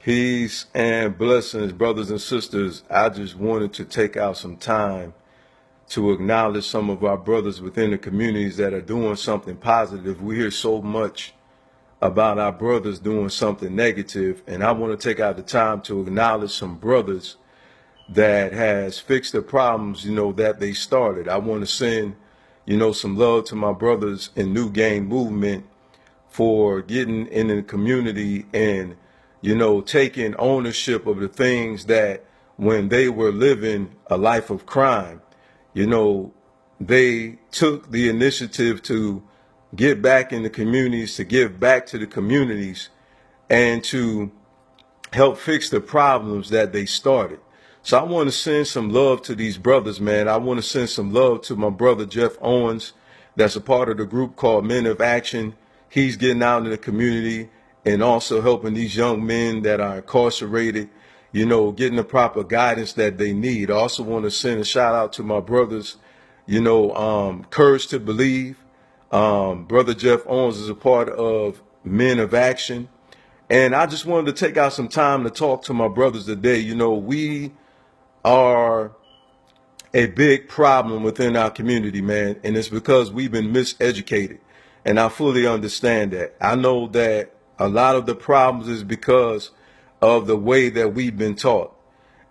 Peace and blessings, brothers and sisters. I just wanted to take out some time to acknowledge some of our brothers within the communities that are doing something positive. We hear so much about our brothers doing something negative, and I want to take out the time to acknowledge some brothers that has fixed the problems, that they started. I want to send, some love to my brothers in New Game Movement for getting in the community and taking ownership of the things that when they were living a life of crime, they took the initiative to get back in the communities, to give back to the communities, and to help fix the problems that they started. So I want to send some love to these brothers, man. I want to send some love to my brother, Jeff Owens, that's a part of the group called Men of Action. He's getting out in the community and also helping these young men that are incarcerated, getting the proper guidance that they need. I also want to send a shout out to my brothers, Courage to Believe. Brother Jeff Owens is a part of Men of Action. And I just wanted to take out some time to talk to my brothers today. We are a big problem within our community, man. And it's because we've been miseducated. And I fully understand that. I know that a lot of the problems is because of the way that we've been taught.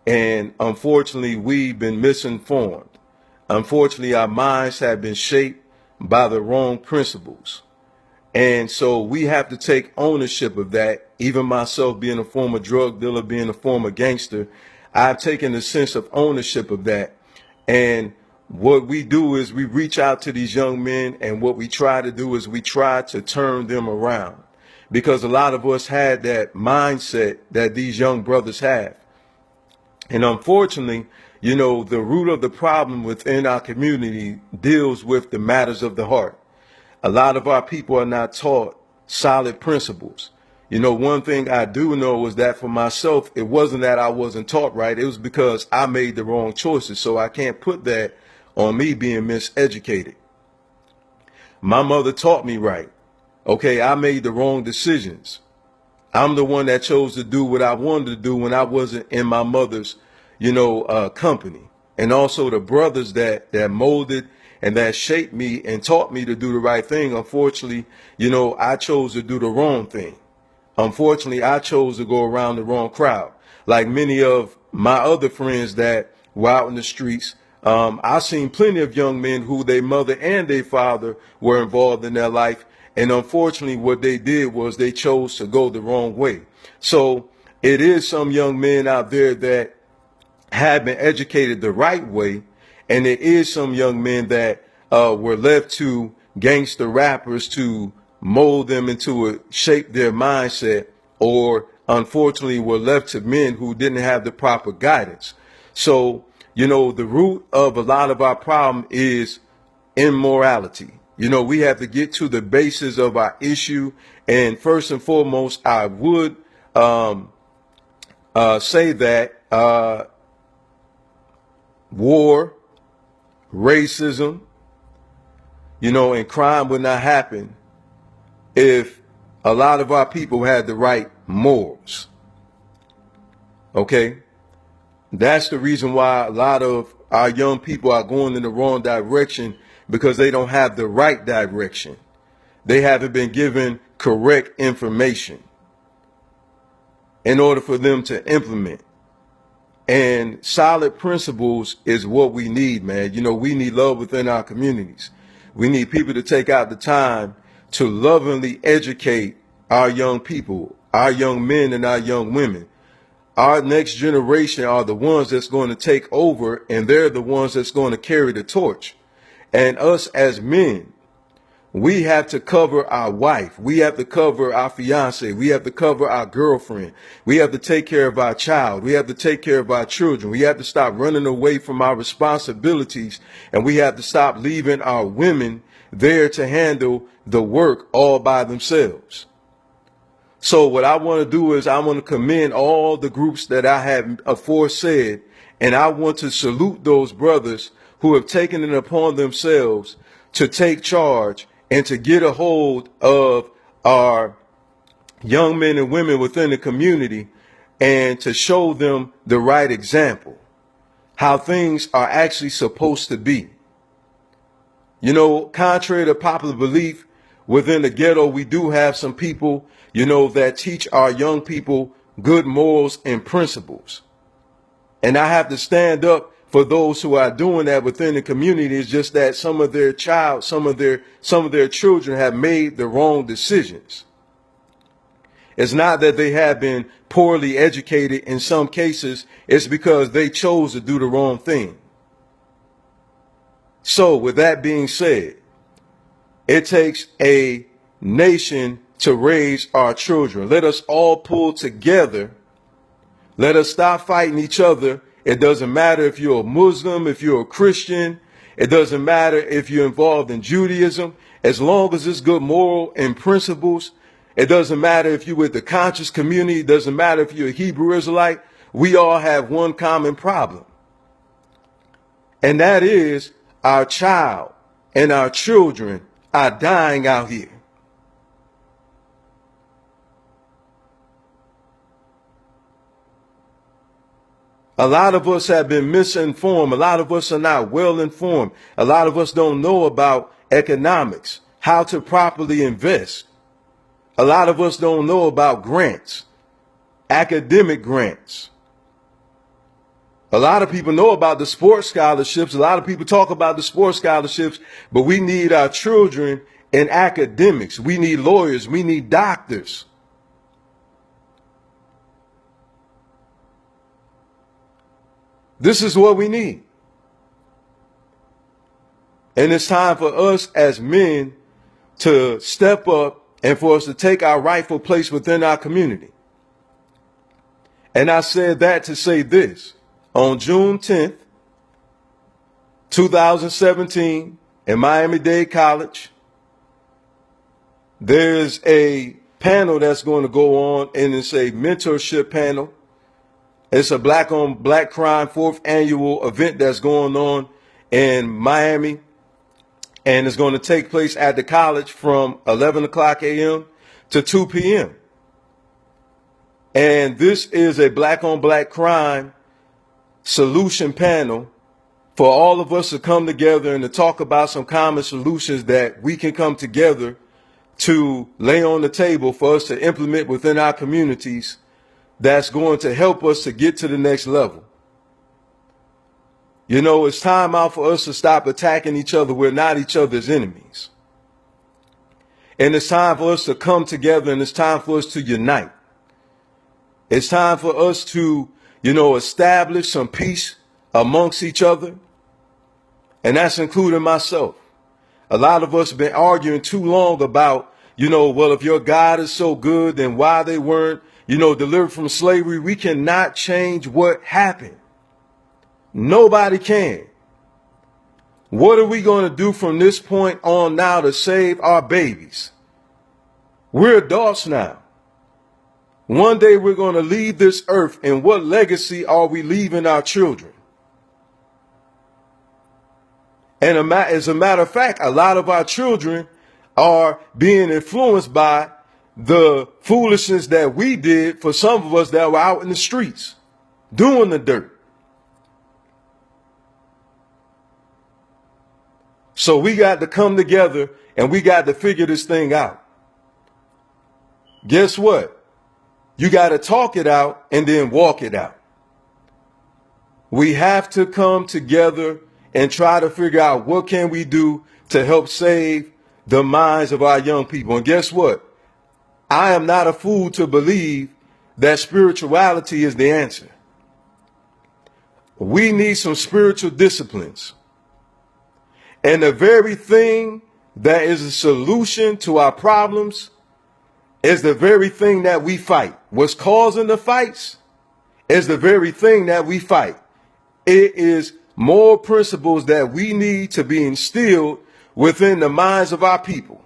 And unfortunately, we've been misinformed. Unfortunately, our minds have been shaped by the wrong principles. And so we have to take ownership of that. Even myself being a former drug dealer, being a former gangster, I've taken a sense of ownership of that. And what we do is we reach out to these young men, and what we try to do is we try to turn them around, because a lot of us had that mindset that these young brothers have. And unfortunately, the root of the problem within our community deals with the matters of the heart. A lot of our people are not taught solid principles. One thing I do know is that for myself, it wasn't that I wasn't taught right. It was because I made the wrong choices. So I can't put that on me being miseducated. My mother taught me right. Okay, I made the wrong decisions. I'm the one that chose to do what I wanted to do when I wasn't in my mother's, company. And also the brothers that molded and that shaped me and taught me to do the right thing. Unfortunately, I chose to do the wrong thing. Unfortunately, I chose to go around the wrong crowd. Like many of my other friends that were out in the streets, I've seen plenty of young men who their mother and their father were involved in their life. And unfortunately, what they did was they chose to go the wrong way. So it is some young men out there that have been educated the right way. And it is some young men that were left to gangster rappers to mold them into shape their mindset, or unfortunately were left to men who didn't have the proper guidance. So, the root of a lot of our problem is immorality. We have to get to the basis of our issue. And first and foremost, I would say that war, racism, and crime would not happen if a lot of our people had the right morals. Okay? That's the reason why a lot of our young people are going in the wrong direction, because they don't have the right direction. They haven't been given correct information in order for them to implement. And solid principles is what we need, man. We need love within our communities. We need people to take out the time to lovingly educate our young people, our young men and our young women. Our next generation are the ones that's going to take over, and they're the ones that's going to carry the torch. And us as men, we have to cover our wife. We have to cover our fiance. We have to cover our girlfriend. We have to take care of our child. We have to take care of our children. We have to stop running away from our responsibilities, and we have to stop leaving our women there to handle the work all by themselves. So what I want to do is I want to commend all the groups that I have aforesaid, and I want to salute those brothers who have taken it upon themselves to take charge and to get a hold of our young men and women within the community and to show them the right example, how things are actually supposed to be. You know, contrary to popular belief, within the ghetto, we do have some people, you know, that teach our young people good morals and principles. And I have to stand up for those who are doing that within the community. It's just that some of their children have made the wrong decisions. It's not that they have been poorly educated in some cases. It's because they chose to do the wrong thing. So with that being said, it takes a nation to raise our children. Let us all pull together. Let us stop fighting each other. It doesn't matter if you're a Muslim, if you're a Christian. It doesn't matter if you're involved in Judaism. As long as it's good moral and principles. It doesn't matter if you're with the conscious community. It doesn't matter if you're a Hebrew Israelite. We all have one common problem. And that is our child and our children are dying out here. A lot of us have been misinformed. A lot of us are not well informed. A lot of us don't know about economics, how to properly invest. A lot of us don't know about grants, academic grants. A lot of people know about the sports scholarships. A lot of people talk about the sports scholarships, but we need our children in academics. We need lawyers. We need doctors. This is what we need. And it's time for us as men to step up and for us to take our rightful place within our community. And I said that to say this. On June 10th, 2017, in Miami-Dade College, there's a panel that's going to go on, and it's a mentorship panel. It's a Black on Black Crime 4th annual event that's going on in Miami, and it's going to take place at the college from 11 o'clock a.m. to 2 p.m. And this is a Black on Black crime solution panel for all of us to come together and to talk about some common solutions that we can come together to lay on the table for us to implement within our communities that's going to help us to get to the next level. You know, it's time out for us to stop attacking each other. We're not each other's enemies. And it's time for us to come together, and it's time for us to unite. It's time for us to, you know, establish some peace amongst each other. And that's including myself. A lot of us have been arguing too long about, you know, well, if your God is so good, then why they weren't, you know, delivered from slavery. We cannot change what happened. Nobody can. What are we going to do from this point on now to save our babies? We're adults now. One day we're going to leave this earth, and what legacy are we leaving our children? And as a matter of fact, a lot of our children are being influenced by the foolishness that we did for some of us that were out in the streets doing the dirt. So we got to come together and we got to figure this thing out. Guess what? You got to talk it out and then walk it out. We have to come together and try to figure out what can we do to help save the minds of our young people. And guess what? I am not a fool to believe that spirituality is the answer. We need some spiritual disciplines. And the very thing that is a solution to our problems is the very thing that we fight. What's causing the fights is the very thing that we fight. It is moral principles that we need to be instilled within the minds of our people.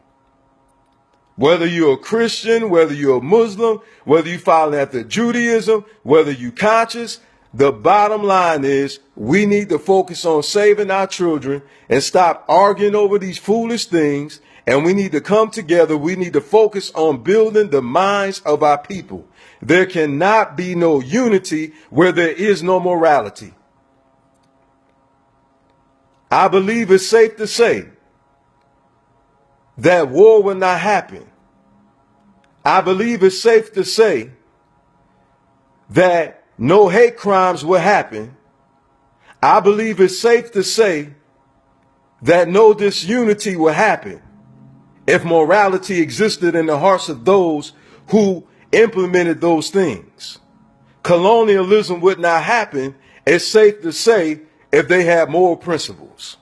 Whether you're a Christian, whether you're a Muslim, whether you follow after Judaism, whether you conscious, the bottom line is we need to focus on saving our children and stop arguing over these foolish things And we need to come together. We need to focus on building the minds of our people. There cannot be no unity where there is no morality. I believe it's safe to say that war will not happen. I believe it's safe to say that no hate crimes will happen. I believe it's safe to say that no disunity will happen if morality existed in the hearts of those who implemented those things. Colonialism would not happen, it's safe to say, if they had moral principles.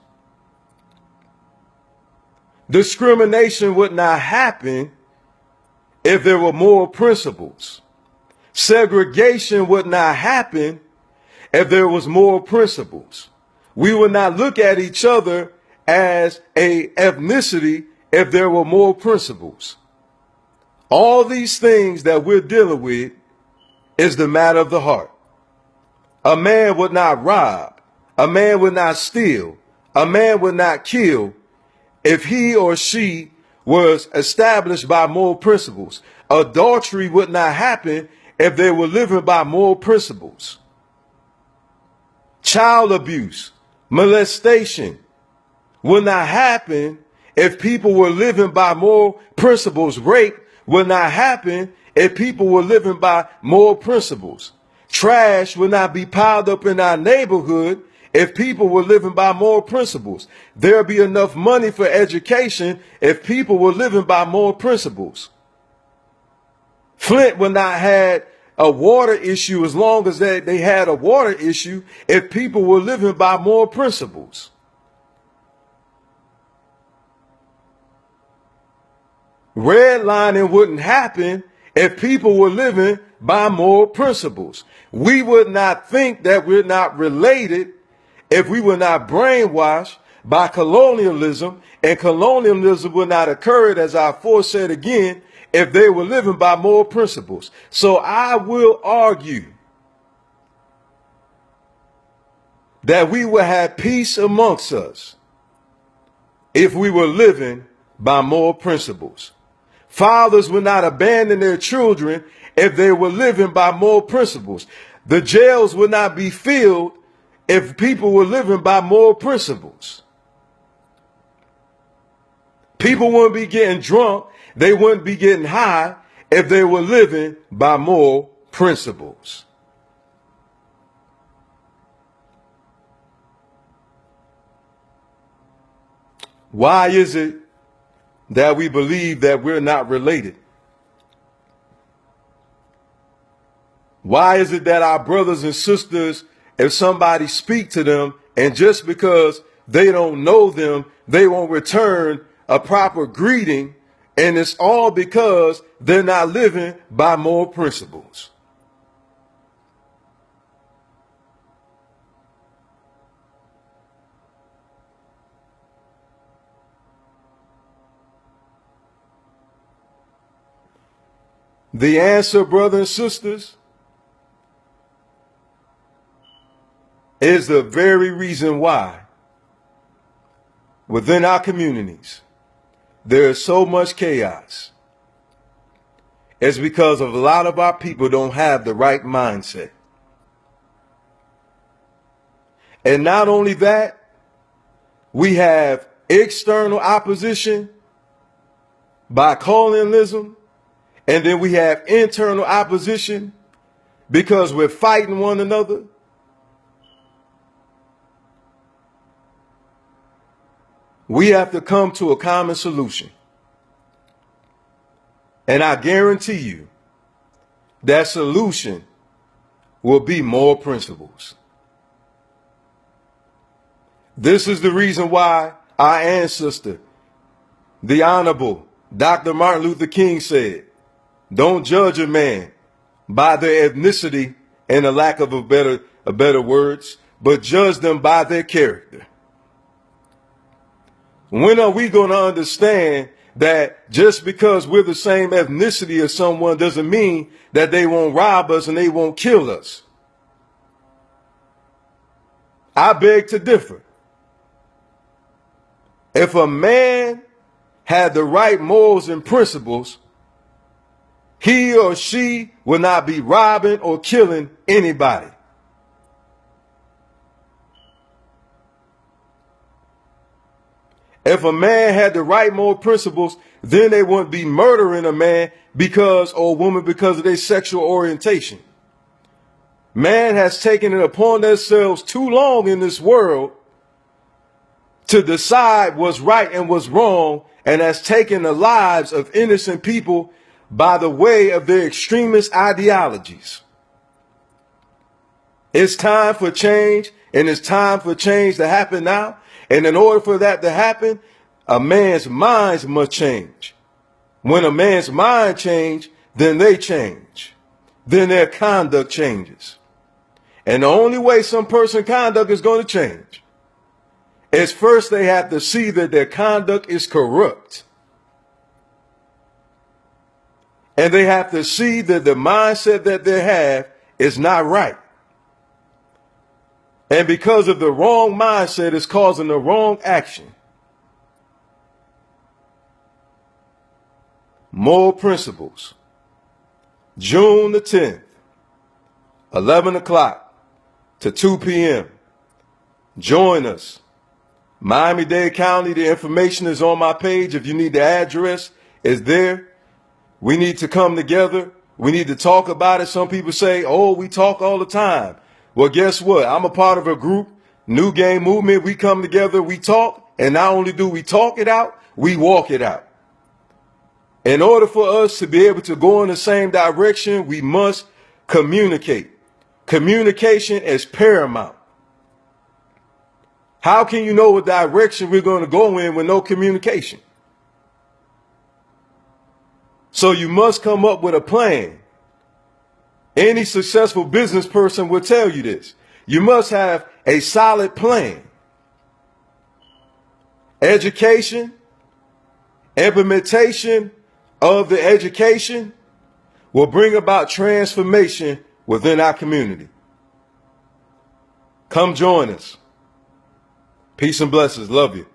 Discrimination would not happen if there were moral principles. Segregation would not happen if there was moral principles. We would not look at each other as a ethnicity if there were moral principles. All these things that we're dealing with is the matter of the heart. A man would not rob. A man would not steal. A man would not kill if he or she was established by moral principles. Adultery would not happen if they were living by moral principles. Child abuse, molestation would not happen if people were living by moral principles. Rape would not happen if people were living by moral principles. Trash would not be piled up in our neighborhood if people were living by moral principles. There'd be enough money for education if people were living by moral principles. Flint would not have a water issue as long as they had a water issue if people were living by moral principles. Redlining wouldn't happen if people were living by moral principles. We would not think that we're not related if we were not brainwashed by colonialism, and colonialism would not occur, as I aforesaid again, if they were living by moral principles. So I will argue that we will have peace amongst us if we were living by moral principles. Fathers would not abandon their children if they were living by moral principles. The jails would not be filled if people were living by moral principles. People wouldn't be getting drunk. They wouldn't be getting high if they were living by moral principles. Why is it that we believe that we're not related? Why is it that our brothers and sisters, if somebody speak to them and just because they don't know them, they won't return a proper greeting, and it's all because they're not living by moral principles? The answer, brothers and sisters, is the very reason why within our communities there is so much chaos. It's because of a lot of our people don't have the right mindset. And not only that, we have external opposition by colonialism, and then we have internal opposition because we're fighting one another. We have to come to a common solution. And I guarantee you that solution will be moral principles. This is the reason why our ancestor, the Honorable Dr. Martin Luther King, said, "Don't judge a man by their ethnicity and a lack of a better words, but judge them by their character." When are we going to understand that just because we're the same ethnicity as someone doesn't mean that they won't rob us and they won't kill us? I beg to differ. If a man had the right morals and principles, he or she will not be robbing or killing anybody. If a man had the right moral principles, then they wouldn't be murdering a man or a woman because of their sexual orientation. Man has taken it upon themselves too long in this world to decide what's right and what's wrong, and has taken the lives of innocent people by the way of their extremist ideologies. It's time for change, and it's time for change to happen now. And in order for that to happen, a man's minds must change. When a man's mind changes, then they change. Then their conduct changes. And the only way some person's conduct is going to change is first they have to see that their conduct is corrupt. And they have to see that the mindset that they have is not right. And because of the wrong mindset, it's causing the wrong action. Moral principles. June the 10th, 11 o'clock to 2 p.m. Join us. Miami-Dade County, the information is on my page. If you need the address, it's there. We need to come together. We need to talk about it. Some people say, oh, we talk all the time. Well, guess what? I'm a part of a group, New Game Movement. We come together, we talk, and not only do we talk it out, we walk it out. In order for us to be able to go in the same direction, we must communicate. Communication is paramount. How can you know what direction we're going to go in with no communication? So you must come up with a plan. Any successful business person will tell you this. You must have a solid plan. Education, implementation of the education will bring about transformation within our community. Come join us. Peace and blessings. Love you.